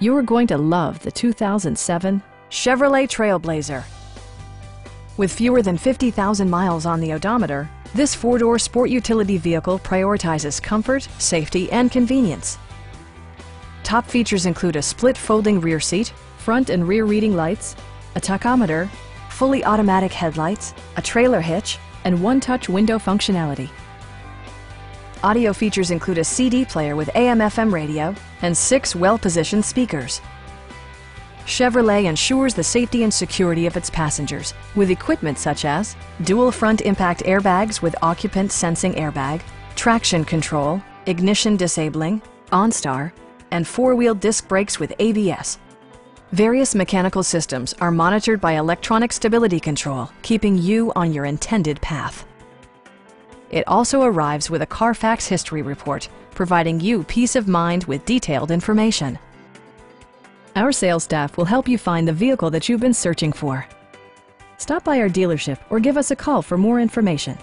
You are going to love the 2007 Chevrolet Trailblazer. With fewer than 50,000 miles on the odometer, this four-door sport utility vehicle prioritizes comfort, safety, and convenience. Top features include a split folding rear seat, front and rear reading lights, a tachometer, fully automatic headlights, a trailer hitch, and one-touch window functionality. Audio features include a CD player with AM/FM radio and 6 well-positioned speakers. Chevrolet ensures the safety and security of its passengers with equipment such as dual front impact airbags with occupant sensing airbag, traction control, ignition disabling, OnStar, and 4-wheel disc brakes with ABS. Various mechanical systems are monitored by electronic stability control, keeping you on your intended path. It also arrives with a Carfax history report, providing you peace of mind with detailed information. Our sales staff will help you find the vehicle that you've been searching for. Stop by our dealership or give us a call for more information.